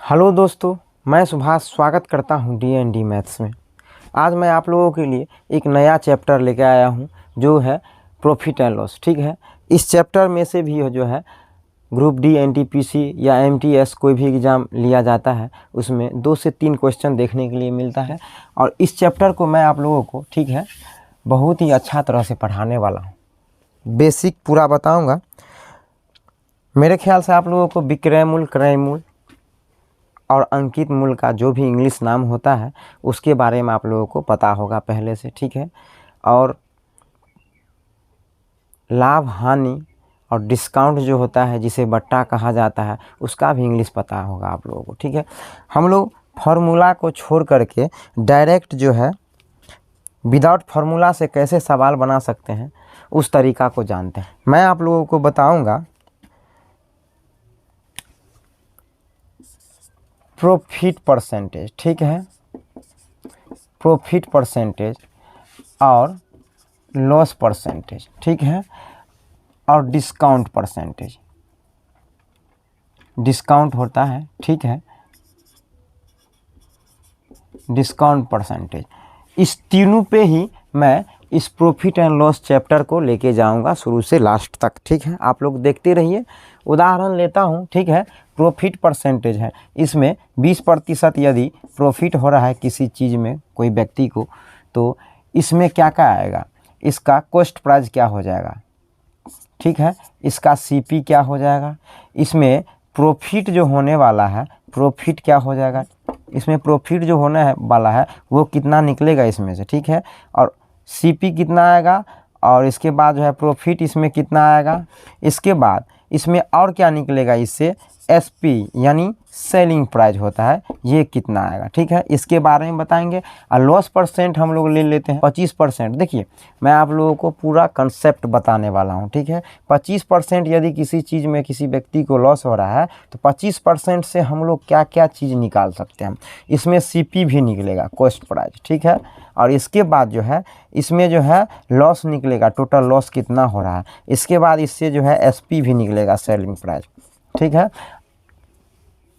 Hello दोस्तों, मैं सुभाष स्वागत करता हूं डी मैथ्स में। आज मैं आप लोगों के लिए एक नया चैप्टर लेके आया हूं जो है प्रॉफिट एंड लॉस। ठीक है, इस चैप्टर में से भी जो है ग्रुप डी एनटीपीसी या एमटीएस कोई भी एग्ज़ाम लिया जाता है उसमें 2 से 3 क्वेश्चन देखने के लिए मिलता है। और इस चैप्टर को मैं आप लोगों को ठीक है बहुत ही अच्छा तरह से पढ़ाने वाला हूँ। बेसिक पूरा बताऊँगा। मेरे ख्याल से आप लोगों को विक्रय मूल, क्रय मूल और अंकित मूल का जो भी इंग्लिश नाम होता है उसके बारे में आप लोगों को पता होगा पहले से। ठीक है, और लाभ हानि और डिस्काउंट जो होता है जिसे बट्टा कहा जाता है उसका भी इंग्लिश पता होगा आप लोगों को। ठीक है, हम लोग फार्मूला को छोड़ करके डायरेक्ट जो है विदाउट फार्मूला से कैसे सवाल बना सकते हैं उस तरीका को जानते हैं। मैं आप लोगों को बताऊंगा प्रॉफिट परसेंटेज। ठीक है, प्रॉफिट परसेंटेज और लॉस परसेंटेज। ठीक है, और डिस्काउंट परसेंटेज। डिस्काउंट होता है, ठीक है, डिस्काउंट परसेंटेज। इस तीनों पे ही मैं इस प्रॉफिट एंड लॉस चैप्टर को लेके जाऊंगा शुरू से लास्ट तक। ठीक है, आप लोग देखते रहिए। उदाहरण लेता हूं। ठीक है, प्रॉफिट परसेंटेज है, इसमें 20% यदि प्रॉफिट हो रहा है किसी चीज़ में कोई व्यक्ति को, तो इसमें क्या क्या आएगा, इसका कॉस्ट प्राइस क्या हो जाएगा। ठीक है, इसका सीपी क्या हो जाएगा, इसमें प्रॉफिट जो होने वाला है प्रॉफिट क्या हो जाएगा, इसमें प्रॉफिट जो होने वाला है वो कितना निकलेगा इसमें से। ठीक है, और सीपी कितना आएगा, और इसके बाद जो है प्रॉफिट इसमें कितना आएगा। इसके बाद इसमें और क्या निकलेगा, इससे एसपी यानी सेलिंग प्राइस होता है, ये कितना आएगा। ठीक है, इसके बारे में बताएंगे। और लॉस परसेंट हम लोग ले लेते हैं 25%। देखिए, मैं आप लोगों को पूरा कंसेप्ट बताने वाला हूँ। ठीक है, 25% यदि किसी चीज़ में किसी व्यक्ति को लॉस हो रहा है तो 25% से हम लोग क्या क्या चीज़ निकाल सकते हैं। इसमें सीपी भी निकलेगा, कॉस्ट प्राइस। ठीक है, और इसके बाद जो है इसमें जो है लॉस निकलेगा, टोटल लॉस कितना हो रहा है। इसके बाद इससे जो है एसपी भी निकलेगा, सेलिंग प्राइस। ठीक है,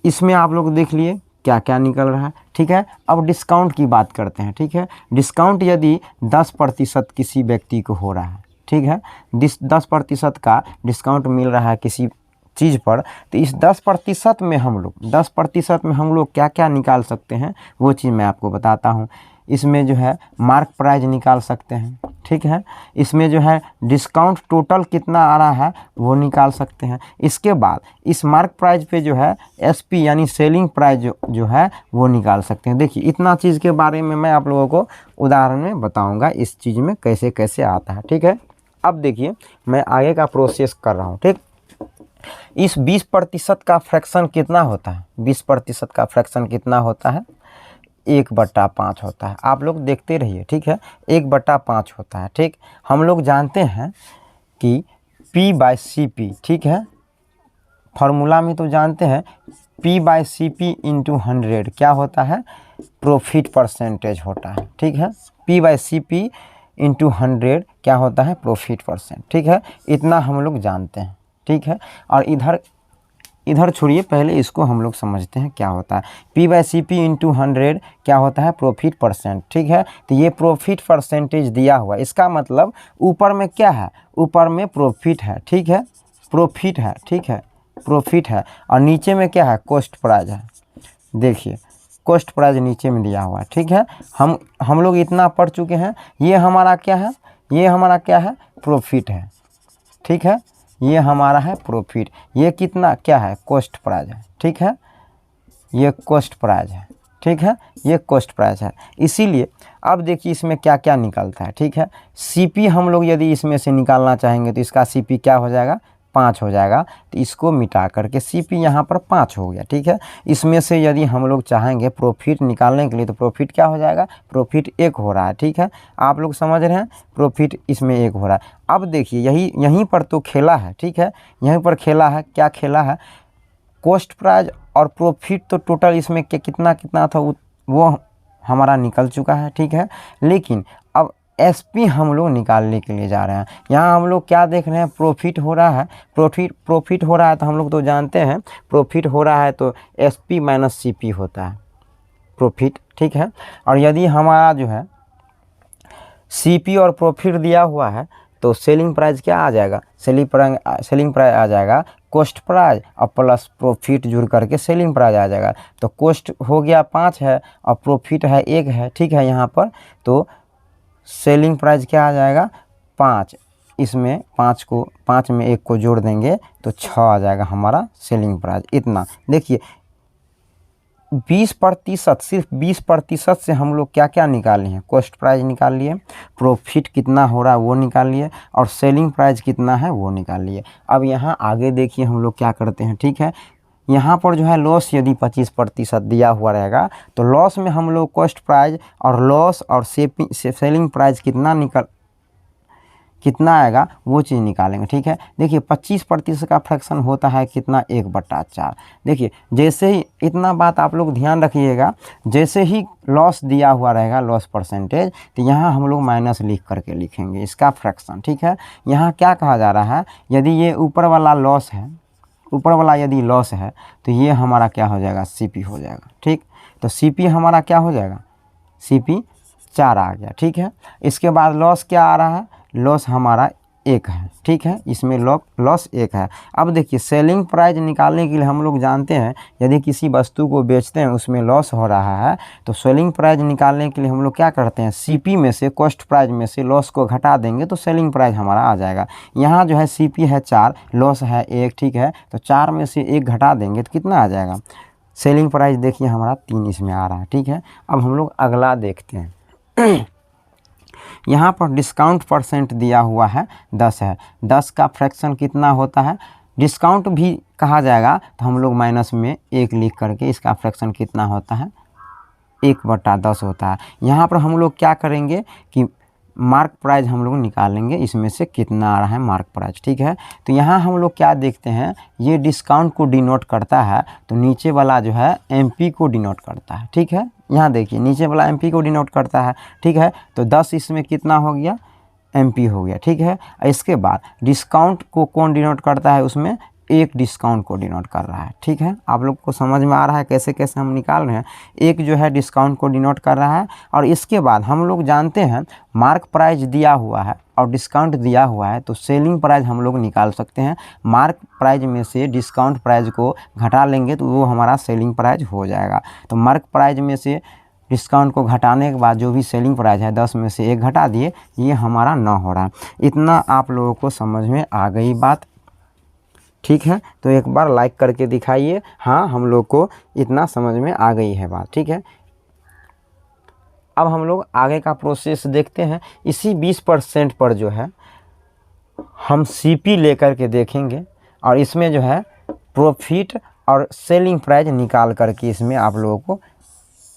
इसमें आप लोग देख लिए क्या क्या निकल रहा है। ठीक है, अब डिस्काउंट की बात करते हैं। ठीक है, डिस्काउंट यदि 10% किसी व्यक्ति को हो रहा है, ठीक है, 10% का डिस्काउंट मिल रहा है किसी चीज़ पर, तो इस 10% में हम लोग क्या क्या निकाल सकते हैं वो चीज़ मैं आपको बताता हूँ। इसमें जो है मार्क प्राइस निकाल सकते हैं। ठीक है, इसमें जो है डिस्काउंट टोटल कितना आ रहा है वो निकाल सकते हैं। इसके बाद इस मार्क प्राइस पे जो है एसपी यानी सेलिंग प्राइस जो है वो निकाल सकते हैं। देखिए, इतना चीज़ के बारे में मैं आप लोगों को उदाहरण में बताऊंगा इस चीज़ में कैसे कैसे आता है। ठीक है, अब देखिए मैं आगे का प्रोसेस कर रहा हूँ। ठीक, इस 20% का फ्रैक्शन कितना होता है, 20% का फ्रैक्शन कितना होता है, 1/5 होता है। आप लोग देखते रहिए। ठीक है, 1/5 होता है। ठीक, हम लोग जानते हैं कि P/CP। ठीक है, फार्मूला में तो जानते हैं P/CP × 100 क्या होता है, प्रॉफिट परसेंटेज होता है। ठीक है, P/CP × 100 क्या होता है, प्रॉफिट परसेंट। ठीक है, इतना हम लोग जानते हैं। ठीक है, और इधर छोड़िए, पहले इसको हम लोग समझते हैं क्या होता है। P/CP × 100 क्या होता है, प्रॉफिट परसेंट। ठीक है, तो ये प्रॉफिट परसेंटेज दिया हुआ, इसका मतलब ऊपर में क्या है, ऊपर में प्रॉफिट है। ठीक है, प्रॉफिट है। ठीक है, प्रॉफिट है, और नीचे में क्या है, कॉस्ट प्राइस है। देखिए, कॉस्ट प्राइस नीचे में दिया हुआ है। ठीक है, हम लोग इतना पढ़ चुके हैं। ये हमारा क्या है, ये हमारा क्या है, प्रॉफिट है। ठीक है, ये हमारा है प्रॉफिट। ये कितना क्या है, कॉस्ट प्राइस है। ठीक है, ये कॉस्ट प्राइस है। ठीक है, ये कॉस्ट प्राइस है। इसीलिए अब देखिए इसमें क्या क्या निकलता है। ठीक है, सीपी हम लोग यदि इसमें से निकालना चाहेंगे तो इसका सीपी क्या हो जाएगा, 5 हो जाएगा। तो इसको मिटा करके सीपी यहाँ पर 5 हो गया। ठीक है, इसमें से यदि हम लोग चाहेंगे प्रॉफिट निकालने के लिए तो प्रॉफिट क्या हो जाएगा, प्रॉफिट 1 हो रहा है। ठीक है, आप लोग समझ रहे हैं, प्रॉफिट इसमें 1 हो रहा है। अब देखिए यहीं पर तो खेला है। ठीक है, यहीं पर खेला है, क्या खेला है, कॉस्ट प्राइस और प्रॉफिट तो टोटल इसमें कितना कितना था वो हमारा निकल चुका है। ठीक है, लेकिन अब एसपी हम लोग निकालने के लिए जा रहे हैं। यहाँ हम लोग क्या देख रहे हैं, प्रॉफिट हो रहा है, प्रॉफिट हो रहा है तो हम लोग तो जानते हैं प्रॉफिट हो रहा है तो एसपी माइनस सीपी होता है प्रॉफिट, ठीक है। और यदि हमारा जो है सीपी और प्रॉफिट दिया हुआ है तो सेलिंग प्राइस क्या आ जाएगा, सेलिंग प्राइस आ जाएगा कॉस्ट प्राइस और प्लस प्रॉफिट जुड़ करके सेलिंग प्राइस आ जाएगा। तो कॉस्ट हो गया 5 है और प्रॉफिट है 1 है, ठीक है। यहाँ पर तो सेलिंग प्राइस क्या आ जाएगा 5, इसमें 5 में 1 को जोड़ देंगे तो 6 आ जाएगा हमारा सेलिंग प्राइस। इतना देखिए 20%, सिर्फ 20% से हम लोग क्या क्या निकाले हैं, कॉस्ट प्राइस निकाल लिए, प्रॉफिट कितना हो रहा है वो निकाल लिए और सेलिंग प्राइस कितना है वो निकाल लिए। अब यहाँ आगे देखिए हम लोग क्या करते हैं, ठीक है। यहाँ पर जो है लॉस यदि 25% दिया हुआ रहेगा तो लॉस में हम लोग कॉस्ट प्राइस और लॉस और सेलिंग प्राइस कितना आएगा वो चीज़ निकालेंगे, ठीक है। देखिए 25% का फ्रैक्शन होता है कितना, 1/4। देखिए जैसे ही, इतना बात आप लोग ध्यान रखिएगा, जैसे ही लॉस दिया हुआ रहेगा लॉस परसेंटेज तो यहाँ हम लोग माइनस लिख करके लिखेंगे इसका फ्रैक्शन, ठीक है। यहाँ क्या कहा जा रहा है, यदि ये ऊपर वाला लॉस है, ऊपर वाला यदि लॉस है तो ये हमारा क्या हो जाएगा, सीपी हो जाएगा, ठीक। तो सीपी हमारा क्या हो जाएगा, सीपी 4 आ गया, ठीक है। इसके बाद लॉस क्या आ रहा है, लॉस हमारा 1 है, ठीक है। इसमें लॉस 1 है। अब देखिए सेलिंग प्राइस निकालने के लिए हम लोग जानते हैं यदि किसी वस्तु को बेचते हैं उसमें लॉस हो रहा है तो सेलिंग प्राइस निकालने के लिए हम लोग क्या करते हैं, सीपी में से कॉस्ट प्राइस में से लॉस को घटा देंगे तो सेलिंग प्राइस हमारा आ जाएगा। यहाँ जो है सीपी है 4, लॉस है 1, ठीक है। तो 4 में से 1 घटा देंगे तो कितना आ जाएगा, सेलिंग प्राइस देखिए हमारा 3 इसमें आ रहा है, ठीक है। अब हम लोग अगला देखते हैं। यहाँ पर डिस्काउंट परसेंट दिया हुआ है 10 है, 10 का फ्रैक्शन कितना होता है, डिस्काउंट भी कहा जाएगा तो हम लोग माइनस में 1 लिख करके इसका फ्रैक्शन कितना होता है, 1/10 होता है। यहाँ पर हम लोग क्या करेंगे कि मार्क प्राइस हम लोग निकालेंगे, इसमें से कितना आ रहा है मार्क प्राइस, ठीक है। तो यहाँ हम लोग क्या देखते हैं, ये डिस्काउंट को डिनोट करता है तो नीचे वाला जो है एमपी को डिनोट करता है, ठीक है। यहाँ देखिए नीचे वाला एमपी को डिनोट करता है, ठीक है। तो 10 इसमें कितना हो गया, एमपी हो गया, ठीक है। इसके बाद डिस्काउंट को कौन डिनोट करता है, उसमें 1 डिस्काउंट को डिनोट कर रहा है, ठीक है। आप लोग को समझ में आ रहा है कैसे कैसे हम निकाल रहे हैं, 1 जो है डिस्काउंट को डिनोट कर रहा है। और इसके बाद हम लोग जानते हैं मार्क प्राइस दिया हुआ है और डिस्काउंट दिया हुआ है तो सेलिंग प्राइस हम लोग निकाल सकते हैं। मार्क प्राइस में से डिस्काउंट प्राइस को घटा लेंगे तो वो हमारा सेलिंग प्राइस हो जाएगा। तो मार्क प्राइस में से डिस्काउंट को घटाने के बाद जो भी सेलिंग प्राइस है 10 में से 1 घटा दिए, ये हमारा 9 हो रहा है। इतना आप लोगों को समझ में आ गई बात, ठीक है। तो एक बार लाइक करके दिखाइए, हाँ हम लोग को इतना समझ में आ गई है बात, ठीक है। अब हम लोग आगे का प्रोसेस देखते हैं। इसी 20% पर जो है हम सीपी लेकर के देखेंगे और इसमें जो है प्रॉफिट और सेलिंग प्राइस निकाल करके इसमें आप लोगों को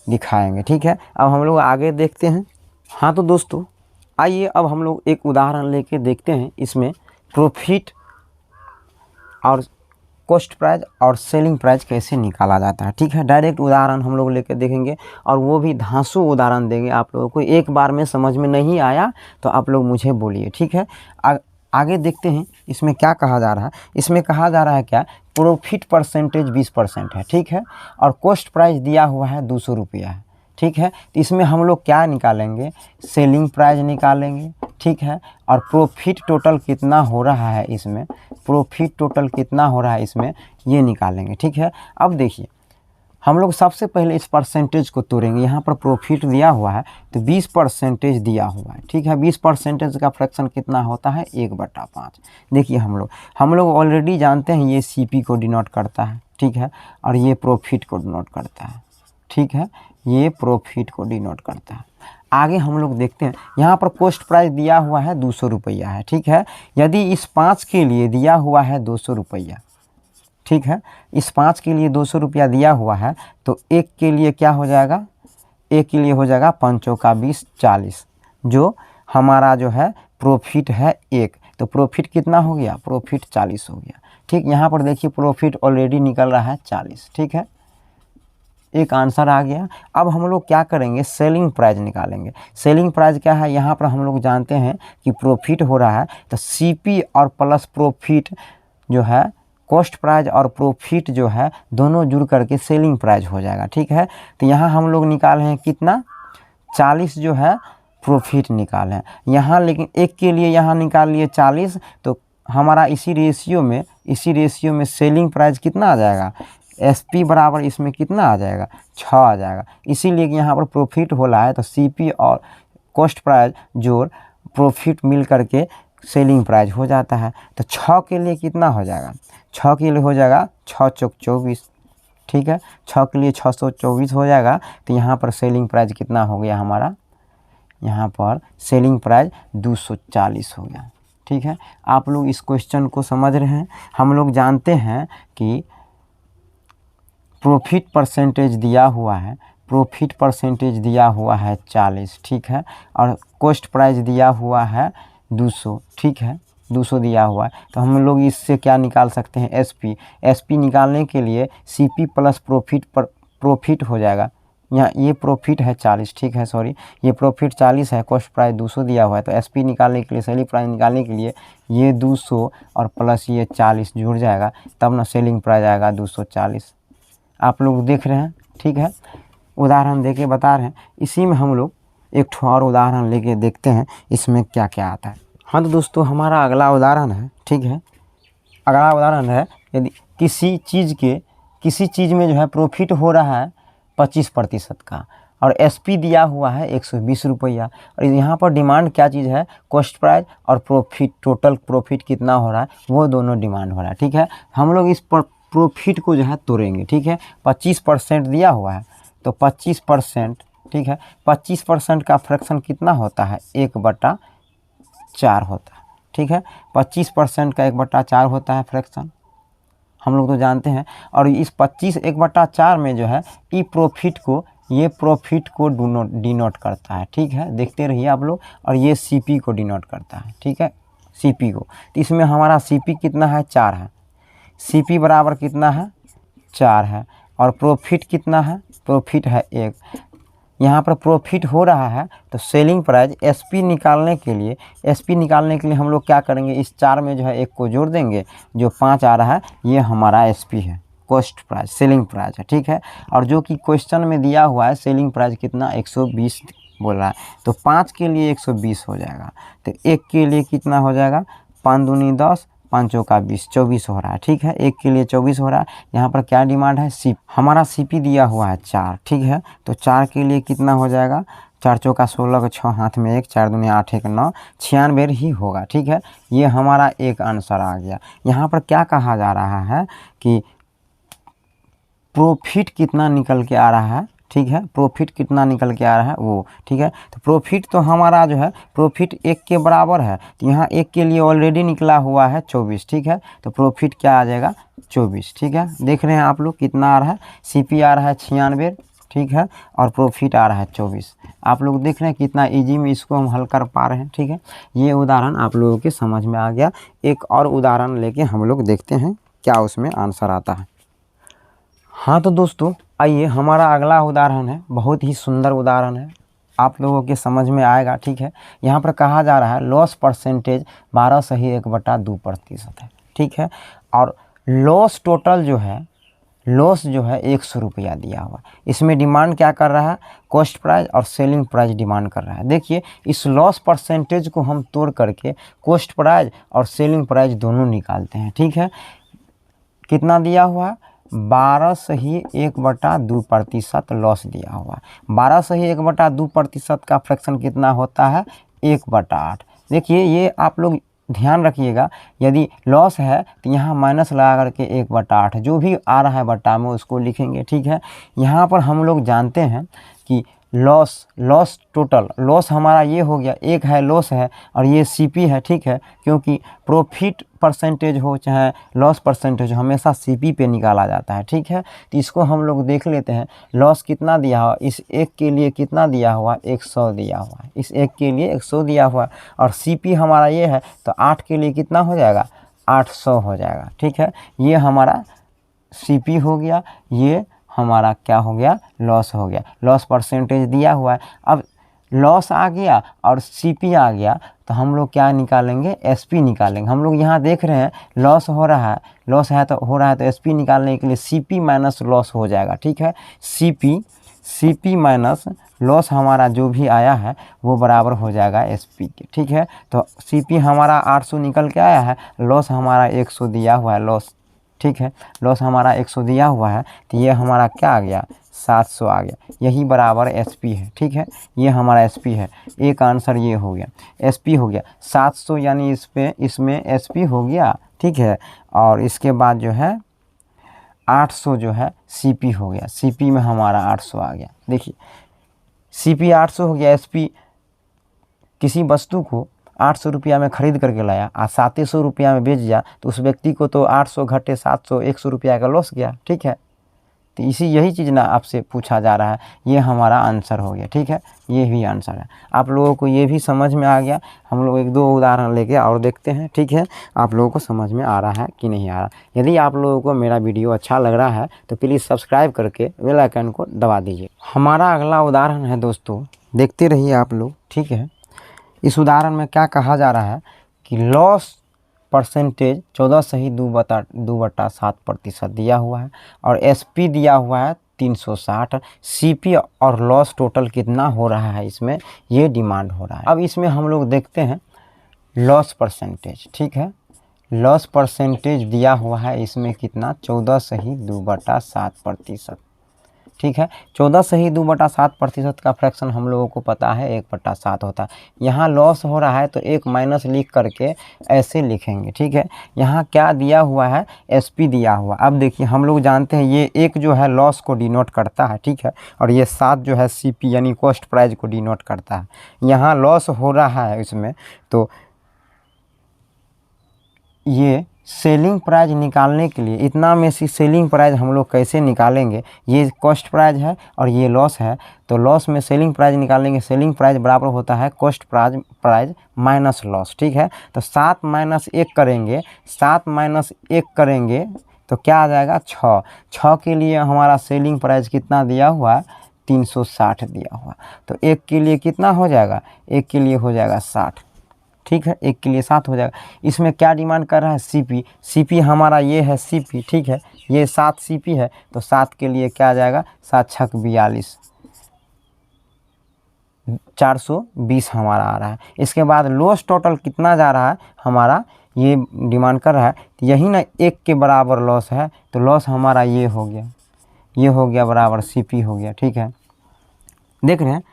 दिखाएंगे, ठीक है। अब हम लोग आगे देखते हैं। हाँ तो दोस्तों आइए अब हम लोग एक उदाहरण लेके देखते हैं, इसमें प्रॉफिट और कॉस्ट प्राइस और सेलिंग प्राइस कैसे निकाला जाता है, ठीक है। डायरेक्ट उदाहरण हम लोग लेके देखेंगे और वो भी धांसू उदाहरण देंगे आप लोगों को। एक बार में समझ में नहीं आया तो आप लोग मुझे बोलिए, ठीक है। आगे देखते हैं इसमें क्या कहा जा रहा है। इसमें कहा जा रहा है क्या, प्रॉफिट परसेंटेज 20% है, ठीक है। और कॉस्ट प्राइस दिया हुआ है 200 रुपया है, ठीक है। तो इसमें हम लोग क्या निकालेंगे, सेलिंग प्राइस निकालेंगे, ठीक है। और प्रॉफिट टोटल कितना हो रहा है इसमें, प्रॉफिट टोटल कितना हो रहा है इसमें ये निकालेंगे, ठीक है। अब देखिए हम लोग सबसे पहले इस परसेंटेज को तोड़ेंगे। यहाँ पर प्रॉफिट दिया हुआ है तो 20% दिया हुआ है, ठीक है। 20% का फ्रैक्शन कितना होता है, 1/5। देखिए हम लोग ऑलरेडी जानते हैं ये सीपी को डिनोट करता है, ठीक है। और ये प्रॉफिट को डिनोट करता है, ठीक है। ये प्रॉफिट को डिनोट करता है। आगे हम लोग देखते हैं, यहाँ पर कॉस्ट प्राइस दिया हुआ है 200 रुपया है, ठीक है। यदि इस 5 के लिए दिया हुआ है 200 रुपया, ठीक है। इस 5 के लिए 200 रुपया दिया हुआ है तो 1 के लिए क्या हो जाएगा, 1 के लिए हो जाएगा 5 का 20, 40, जो हमारा जो है प्रॉफिट है 1। तो प्रॉफिट कितना हो गया, प्रॉफिट 40 हो गया, ठीक। यहाँ पर देखिए प्रॉफिट ऑलरेडी निकल रहा है 40, ठीक है। एक आंसर आ गया। अब हम लोग क्या करेंगे, सेलिंग प्राइस निकालेंगे। सेलिंग प्राइस क्या है, यहाँ पर हम लोग जानते हैं कि प्रॉफिट हो रहा है, तो सीपी और प्लस प्रॉफिट जो है, कॉस्ट प्राइस और प्रॉफिट जो है दोनों जुड़ करके सेलिंग प्राइस हो जाएगा। ठीक है, तो यहाँ हम लोग निकाले हैं कितना, 40 जो है प्रॉफिट निकाले हैं यहाँ, लेकिन एक के लिए यहाँ निकाल लिए 40, तो हमारा इसी रेशियो में सेलिंग प्राइस कितना आ जाएगा, एसपी बराबर इसमें कितना आ जाएगा, 6 आ जाएगा। इसीलिए कि यहाँ पर प्रॉफिट हो रहा है, तो सीपी और कॉस्ट प्राइस जोड़ प्रॉफिट मिल करके सेलिंग प्राइस हो जाता है। तो 6 के लिए कितना हो जाएगा, 6 के लिए हो जाएगा 6 चौक 24। ठीक है, 6 के लिए 624 हो जाएगा। तो यहाँ पर सेलिंग प्राइस कितना हो गया हमारा, यहाँ पर सेलिंग प्राइस 240 हो गया। ठीक है, आप लोग इस क्वेश्चन को समझ रहे हैं। हम लोग जानते हैं कि प्रॉफिट परसेंटेज दिया हुआ है, प्रॉफिट परसेंटेज दिया हुआ है 40। ठीक है, और कॉस्ट प्राइस दिया हुआ है 200। ठीक है, 200 दिया हुआ है, तो हम लोग इससे क्या निकाल सकते हैं, एसपी। एसपी निकालने के लिए सीपी प्लस प्रॉफिट हो जाएगा। यहाँ ये प्रॉफिट है 40, ठीक है, सॉरी, ये प्रॉफिट 40 है, कॉस्ट प्राइस 200 दिया हुआ है, तो एसपी निकालने के लिए, सेलिंग प्राइस निकालने के लिए ये 200 और प्लस ये 40 जुड़ जाएगा, तब ना सेलिंग प्राइस आएगा 240। आप लोग देख रहे हैं। ठीक है, उदाहरण देके बता रहे हैं। इसी में हम लोग एक और उदाहरण लेके देखते हैं इसमें क्या क्या आता है। हाँ तो दोस्तों, हमारा अगला उदाहरण है। ठीक है, अगला उदाहरण है, यदि किसी चीज़ में जो है प्रॉफिट हो रहा है 25% का, और एसपी दिया हुआ है 120 रुपया, और यहाँ पर डिमांड क्या चीज़ है, कॉस्ट प्राइस और प्रॉफिट, टोटल प्रॉफिट कितना हो रहा है, वो दोनों डिमांड हो रहा है। ठीक है, हम लोग इस प्रॉफिट को जो है तोड़ेंगे। ठीक है, 25% दिया हुआ है, तो 25%, ठीक है, 25% का फ्रैक्शन कितना होता है, 1/4 होता है। ठीक है, 25% का 1/4 होता है फ्रैक्शन, हम लोग तो जानते हैं। और इस 25 1/4 में जो है ये प्रॉफिट को डिनोट करता है। ठीक है, देखते रहिए आप लोग, और ये सीपी को डिनोट करता है। ठीक है, सीपी को, तो इसमें हमारा सीपी कितना है, 4 है, सीपी बराबर कितना है, 4 है, और प्रॉफिट कितना है, प्रॉफिट है 1। यहाँ पर प्रॉफिट हो रहा है, तो सेलिंग प्राइस एसपी निकालने के लिए हम लोग क्या करेंगे, इस 4 में जो है 1 को जोड़ देंगे, जो 5 आ रहा है ये हमारा एसपी है, कॉस्ट प्राइस, सेलिंग प्राइस है। ठीक है, और जो कि क्वेश्चन में दिया हुआ है सेलिंग प्राइस कितना, 120 बोल रहा है, तो 5 के लिए 120 हो जाएगा, तो 1 के लिए कितना हो जाएगा, 5 दूनी 10, 5 चौका 20, 24 हो रहा है। ठीक है, 1 के लिए 24 हो रहा है। यहाँ पर क्या डिमांड है, सीपी, हमारा सीपी दिया हुआ है 4। ठीक है, तो 4 के लिए कितना हो जाएगा, 4 चौका 16 का 6 हाथ में 1, 4 दूनी 8, 1 9, 96 ही होगा। ठीक है, ये हमारा एक आंसर आ गया। यहाँ पर क्या कहा जा रहा है कि प्रॉफिट कितना निकल के आ रहा है। ठीक है, प्रॉफिट कितना निकल के आ रहा है वो। ठीक है, तो प्रॉफिट तो हमारा जो है प्रॉफिट 1 के बराबर है, तो यहाँ 1 के लिए ऑलरेडी निकला हुआ है 24। ठीक है, तो प्रॉफिट क्या आ जाएगा, 24। ठीक है, देख रहे हैं आप लोग कितना आ रहा है, सीपी आ रहा है 96, ठीक है, और प्रॉफिट आ रहा है 24। आप लोग देख रहे हैं कितना ईजी में इसको हम हल कर पा रहे हैं। ठीक है, ये उदाहरण आप लोगों के समझ में आ गया। एक और उदाहरण लेके हम लोग देखते हैं क्या उसमें आंसर आता है। हाँ तो दोस्तों, आइए, हमारा अगला उदाहरण है, बहुत ही सुंदर उदाहरण है, आप लोगों के समझ में आएगा। ठीक है, यहाँ पर कहा जा रहा है लॉस परसेंटेज 12.1/2% है। ठीक है, और लॉस टोटल जो है, लॉस जो है 100 रुपया दिया हुआ। इसमें डिमांड क्या कर रहा है, कॉस्ट प्राइस और सेलिंग प्राइस डिमांड कर रहा है। देखिए, इस लॉस परसेंटेज को हम तोड़ करके कॉस्ट प्राइस और सेलिंग प्राइस दोनों निकालते हैं। ठीक है, कितना दिया हुआ है, 12.1/2% लॉस दिया हुआ है। 12.1/2% का फ्रैक्शन कितना होता है, 1/8। देखिए, ये आप लोग ध्यान रखिएगा, यदि लॉस है तो यहाँ माइनस लगा करके 1/8 जो भी आ रहा है बट्टा में उसको लिखेंगे। ठीक है, यहाँ पर हम लोग जानते हैं कि लॉस टोटल लॉस हमारा ये हो गया, एक है लॉस है और ये सीपी है। ठीक है, क्योंकि प्रॉफिट परसेंटेज हो चाहे लॉस परसेंटेज हो, हमेशा सीपी पे निकाला जाता है। ठीक है, तो इसको हम लोग देख लेते हैं। लॉस कितना दिया हुआ, इस एक के लिए कितना दिया हुआ, 100 दिया हुआ है, इस एक के लिए 100 दिया हुआ, और सीपी हमारा ये है, तो 8 के लिए कितना हो जाएगा, 800 हो जाएगा। ठीक है, ये हमारा सीपी हो गया, ये हमारा क्या हो गया, लॉस हो गया। लॉस परसेंटेज दिया हुआ है। अब लॉस आ गया और सीपी आ गया तो हम लोग क्या निकालेंगे, एसपी निकालेंगे। हम लोग यहाँ देख रहे हैं लॉस हो रहा है, लॉस है तो हो रहा है तो एसपी निकालने के लिए सीपी माइनस लॉस हो जाएगा। ठीक है, सीपी माइनस लॉस हमारा जो भी आया है वो बराबर हो जाएगा एसपी के। ठीक है, तो सीपी हमारा 800 निकल के आया है, लॉस हमारा 100 दिया हुआ है लॉस। ठीक है, लॉस हमारा 100 दिया हुआ है तो ये हमारा क्या आ गया, 700 आ गया। यही बराबर एसपी है। ठीक है, ये हमारा एसपी है। एक आंसर ये हो गया, एसपी हो गया 700, यानी इसमें एसपी हो गया। ठीक है, और इसके बाद जो है 800 जो है सीपी हो गया। सीपी में हमारा 800 आ गया। देखिए सीपी 800 हो गया। एसपी किसी वस्तु को 800 रुपया में खरीद करके लाया और 700 रुपया में बेच दिया तो उस व्यक्ति को तो 800 घटे 700 100 रुपया का लॉस गया। ठीक है, तो यही चीज़ ना आपसे पूछा जा रहा है, ये हमारा आंसर हो गया। ठीक है, ये भी आंसर है। आप लोगों को ये भी समझ में आ गया। हम लोग 1-2 उदाहरण लेके और देखते हैं। ठीक है, आप लोगों को समझ में आ रहा है कि नहीं आ रहा। यदि आप लोगों को मेरा वीडियो अच्छा लग रहा है तो प्लीज़ सब्सक्राइब करके बेल आइकन को दबा दीजिए। हमारा अगला उदाहरण है दोस्तों, देखते रहिए आप लोग। ठीक है, इस उदाहरण में क्या कहा जा रहा है कि लॉस परसेंटेज 14/2/7% दिया हुआ है और एसपी दिया हुआ है 360। सीपी और लॉस टोटल कितना हो रहा है इसमें, ये डिमांड हो रहा है। अब इसमें हम लोग देखते हैं लॉस परसेंटेज। ठीक है, लॉस परसेंटेज दिया हुआ है इसमें कितना, 14/2/7%। ठीक है, 14/2/7% का फ्रैक्शन हम लोगों को पता है 1/7 होता है। यहाँ लॉस हो रहा है तो एक माइनस लिख करके ऐसे लिखेंगे। ठीक है, यहाँ क्या दिया हुआ है, एसपी दिया हुआ। अब देखिए हम लोग जानते हैं ये एक जो है लॉस को डिनोट करता है। ठीक है, और ये 7 जो है सीपी यानी कॉस्ट प्राइस को डिनोट करता है। यहाँ लॉस हो रहा है इसमें तो ये सेलिंग प्राइस निकालने के लिए इतना में से सेलिंग प्राइस हम लोग कैसे निकालेंगे, ये कॉस्ट प्राइस है और ये लॉस है तो लॉस में सेलिंग प्राइस निकालेंगे। सेलिंग प्राइस बराबर होता है कॉस्ट प्राइस माइनस लॉस। ठीक है, तो 7 - 1 करेंगे, 7 - 1 करेंगे तो क्या आ जाएगा, 6। 6 के लिए हमारा सेलिंग प्राइस कितना दिया हुआ है, 360 दिया हुआ। तो एक के लिए कितना हो जाएगा, एक के लिए हो जाएगा 60। ठीक है, एक के लिए 7 हो जाएगा। इसमें क्या डिमांड कर रहा है, सीपी। सीपी हमारा ये है सीपी। ठीक है, ये 7 सीपी है तो 7 के लिए क्या आ जाएगा, 7 × 6 = 42, 420 हमारा आ रहा है। इसके बाद लॉस टोटल कितना जा रहा है हमारा, ये डिमांड कर रहा है तो यही ना 1 के बराबर लॉस है तो लॉस हमारा ये हो गया, ये हो गया बराबर सीपी हो गया। ठीक है, देख रहे हैं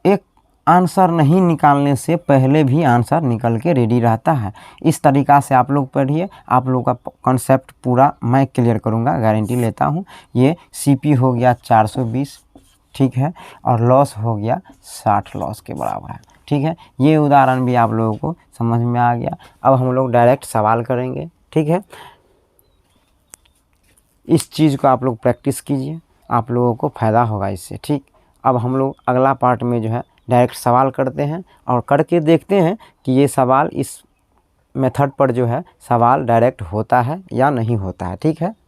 एक आंसर नहीं निकालने से पहले भी आंसर निकल के रेडी रहता है। इस तरीक़ा से आप लोग पढ़िए, आप लोग का कॉन्सेप्ट पूरा मैं क्लियर करूँगा, गारंटी लेता हूँ। ये सीपी हो गया 420। ठीक है, और लॉस हो गया 60 लॉस के बराबर है। ठीक है, ये उदाहरण भी आप लोगों को समझ में आ गया। अब हम लोग डायरेक्ट सवाल करेंगे। ठीक है, इस चीज़ को आप लोग प्रैक्टिस कीजिए, आप लोगों को फ़ायदा होगा इससे। ठीक, अब हम लोग अगला पार्ट में जो है डायरेक्ट सवाल करते हैं और करके देखते हैं कि ये सवाल इस मेथड पर जो है सवाल डायरेक्ट होता है या नहीं होता है। ठीक है।